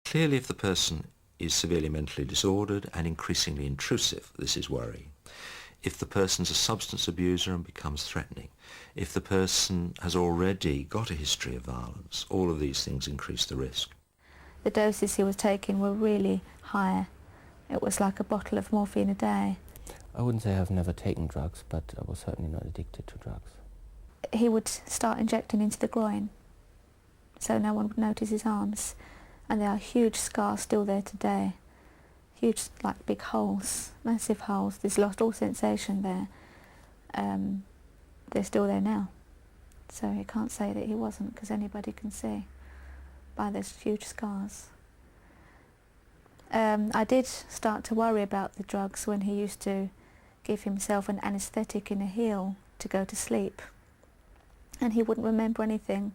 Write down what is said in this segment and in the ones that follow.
Clearly, if the person is severely mentally disordered and increasingly intrusive, this is worry. If the person's a substance abuser and becomes threatening, if the person has already got a history of violence, all of these things increase the risk. The doses he was taking were really high. It was like a bottle of morphine a day. I wouldn't say I've never taken drugs, but I was certainly not addicted to drugs. He would start injecting into the groin, so no one would notice his arms. And there are huge scars still there today. Huge, like big holes, massive holes. He's lost all sensation there. They're still there now. So you can't say that he wasn't, because anybody can see by those huge scars. I did start to worry about the drugs when he used to give himself an anaesthetic in a heel to go to sleep. And he wouldn't remember anything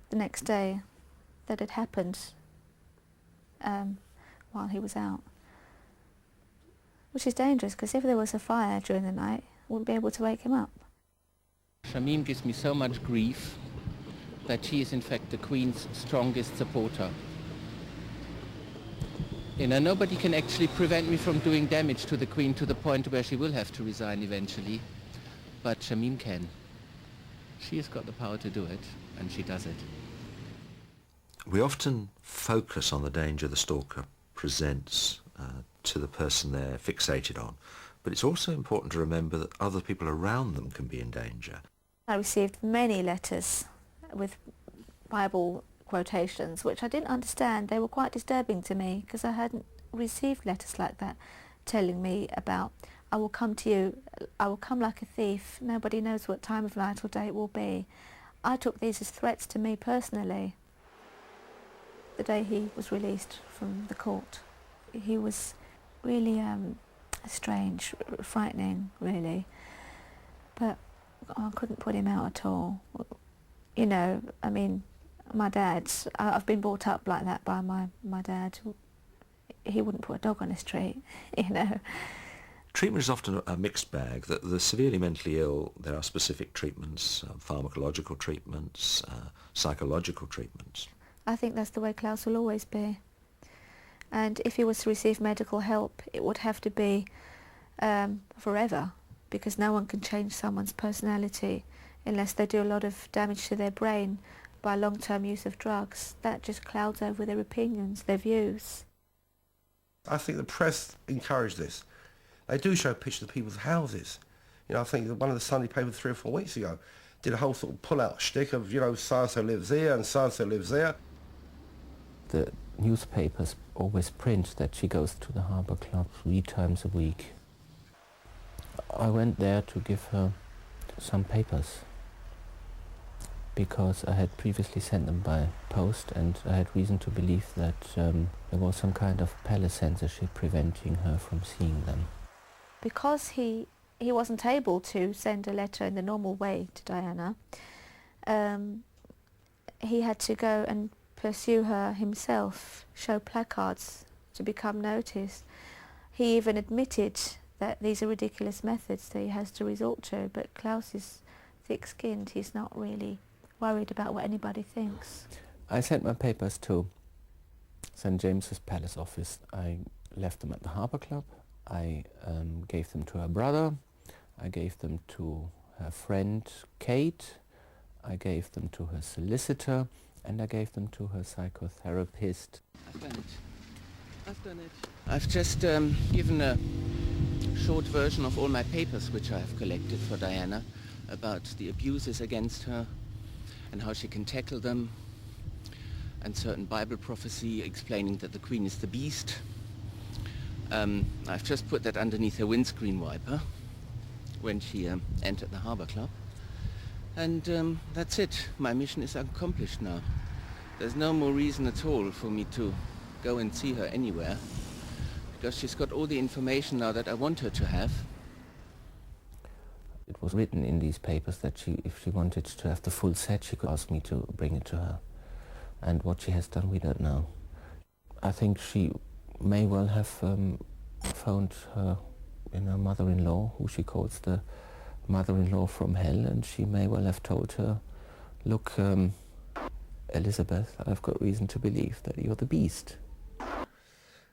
the next day that had happened while he was out. Which is dangerous, because if there was a fire during the night, I wouldn't be able to wake him up. Shamim gives me so much grief that she is in fact the Queen's strongest supporter. You know, nobody can actually prevent me from doing damage to the Queen to the point where she will have to resign eventually, but Shamim can. She has got the power to do it, and she does it. We often focus on the danger the stalker presents to the person they're fixated on, but it's also important to remember that other people around them can be in danger. I received many letters with Bible quotations, which I didn't understand. They were quite disturbing to me, because I hadn't received letters like that telling me about, I will come to you, I will come like a thief, nobody knows what time of night or day it will be. I took these as threats to me personally. The day he was released from the court, he was really strange, frightening really, but I couldn't put him out at all. You know, I mean, my dad, I've been brought up like that by my dad. He wouldn't put a dog on the street, you know. Treatment is often a mixed bag. The severely mentally ill, there are specific treatments, pharmacological treatments, psychological treatments. I think that's the way Klaus will always be. And if he was to receive medical help, it would have to be forever, because no one can change someone's personality unless they do a lot of damage to their brain by long-term use of drugs. That just clouds over their opinions, their views. I think the press encourage this. They do show pictures of people's houses. You know, I think one of the Sunday papers 3 or 4 weeks ago did a whole sort of pull-out shtick of, you know, so-and-so lives there and so-and-so lives there. The newspapers always print that she goes to the Harbour Club 3 times a week. I went there to give her some papers, because I had previously sent them by post, and I had reason to believe that there was some kind of palace censorship preventing her from seeing them. Because he wasn't able to send a letter in the normal way to Diana, he had to go and pursue her himself, show placards to become noticed. He even admitted that these are ridiculous methods that he has to resort to, but Klaus is thick-skinned. He's not really worried about what anybody thinks. I sent my papers to St. James's Palace office. I left them at the Harbour Club. I gave them to her brother. I gave them to her friend Kate. I gave them to her solicitor, and I gave them to her psychotherapist. I've done it. I've done it. I've just given a short version of all my papers which I have collected for Diana about the abuses against her and how she can tackle them, and certain Bible prophecy explaining that the Queen is the beast. I've just put that underneath her windscreen wiper when she entered the Harbour Club. And that's it. My mission is accomplished now. There's no more reason at all for me to go and see her anywhere, because she's got all the information now that I want her to have. It was written in these papers that if she wanted to have the full set, she could ask me to bring it to her. And what she has done, we don't know. I think she may well have phoned her mother-in-law, who she calls the mother-in-law from hell, and she may well have told her, look, Elizabeth, I've got reason to believe that you're the beast.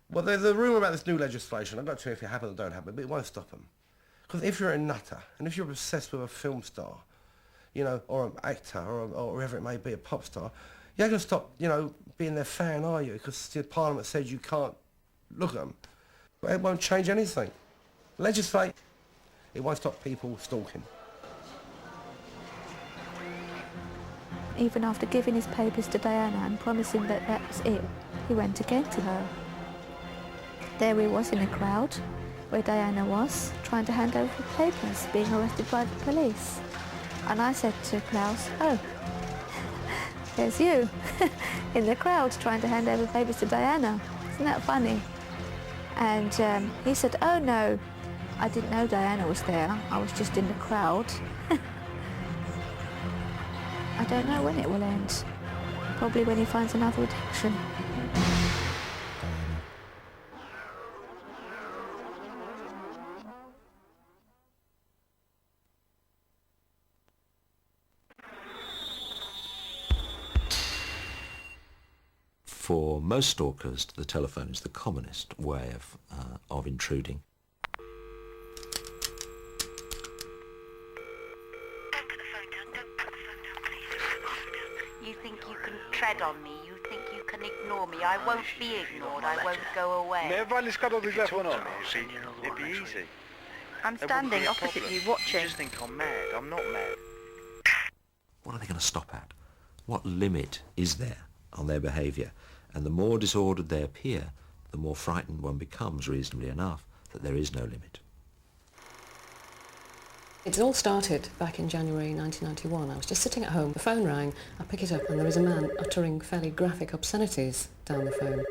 Well, there's a rumour about this new legislation. I'm not sure if it happens or don't happen, but it won't stop them. Because if you're a nutter, and if you're obsessed with a film star, you know, or an actor, or whoever it may be, a pop star, you're going to stop, you know, being their fan, are you? Because the Parliament says you can't look at them. But it won't change anything. Legislate. It won't stop people stalking. Even after giving his papers to Diana and promising that that was it, he went again to her. There he was in a crowd where Diana was, trying to hand over the papers, being arrested by the police. And I said to Klaus, "Oh, there's you in the crowd trying to hand over papers to Diana. Isn't that funny?" And he said, "Oh no, I didn't know Diana was there. I was just in the crowd." I don't know when it will end. Probably when he finds another addiction. For most stalkers, the telephone is the commonest way of intruding. You think you can tread on me, you think you can ignore me. I won't be ignored, I won't go away. It'd be easy. I'm standing opposite you, watching. You just think I'm mad. I'm not mad. What are they going to stop at? What limit is there on their behaviour? And the more disordered they appear, the more frightened one becomes, reasonably enough, that there is no limit. It all started back in January 1991. I was just sitting at home, the phone rang, I pick it up and there was a man uttering fairly graphic obscenities down the phone. With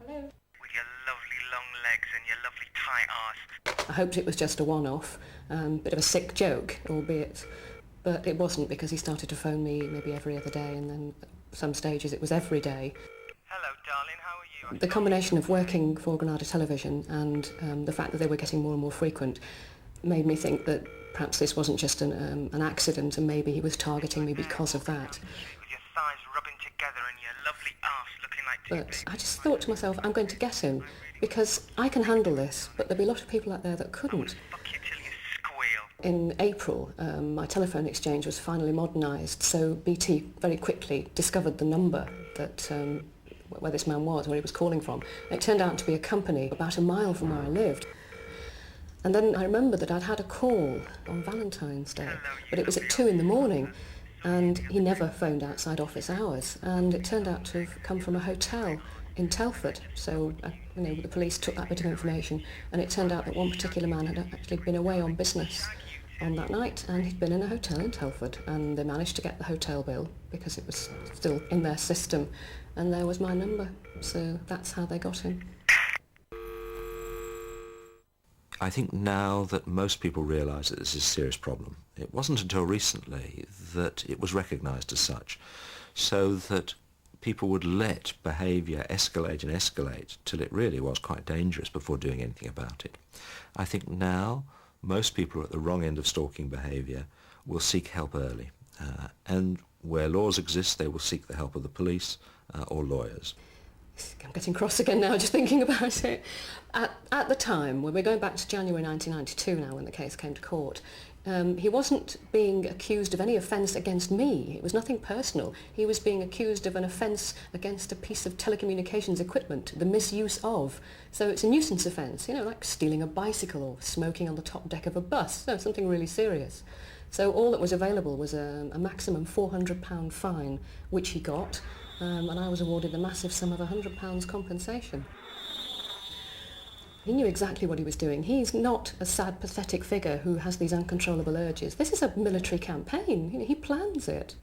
your lovely long legs and your lovely tight arse. I hoped it was just a one-off, bit of a sick joke, albeit, but it wasn't, because he started to phone me maybe every other day, and then at some stages it was every day. Hello, darling, how are you? The combination of working for Granada Television and the fact that they were getting more and more frequent made me think that perhaps this wasn't just an accident, and maybe he was targeting me because of that. With your thighs rubbing together and your lovely arse looking like But I just thought to myself, I'm going to get him, because I can handle this, but there'll be a lot of people out there that couldn't. fuck you till you squeal. In April, my telephone exchange was finally modernised, so BT very quickly discovered the number that where this man was, where he was calling from. It turned out to be a company about a mile from where I lived. And then I remember that I'd had a call on Valentine's Day, but it was at 2 in the morning, and he never phoned outside office hours, and it turned out to have come from a hotel in Telford. So, the police took that bit of information, and it turned out that one particular man had actually been away on business on that night, and he'd been in a hotel in Telford, and they managed to get the hotel bill because it was still in their system, and there was my number. So that's how they got him. I think now that most people realise that this is a serious problem. It wasn't until recently that it was recognised as such, so that people would let behaviour escalate and escalate till it really was quite dangerous before doing anything about it. I think now most people at the wrong end of stalking behaviour will seek help early, and where laws exist they will seek the help of the police or lawyers. I'm getting cross again now just thinking about it. At the time, when we're going back to January 1992 now, when the case came to court, he wasn't being accused of any offence against me. It was nothing personal. He was being accused of an offence against a piece of telecommunications equipment, the misuse of. So it's a nuisance offence, like stealing a bicycle or smoking on the top deck of a bus, something really serious. So all that was available was a maximum £400 fine, which he got, and I was awarded the massive sum of £100 compensation. He knew exactly what he was doing. He's not a sad, pathetic figure who has these uncontrollable urges. This is a military campaign. He plans it.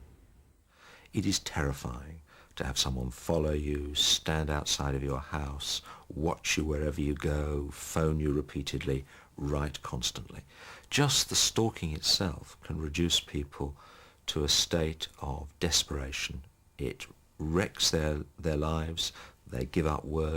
It is terrifying to have someone follow you, stand outside of your house, watch you wherever you go, phone you repeatedly, write constantly. Just the stalking itself can reduce people to a state of desperation. It wrecks their lives, they give up work,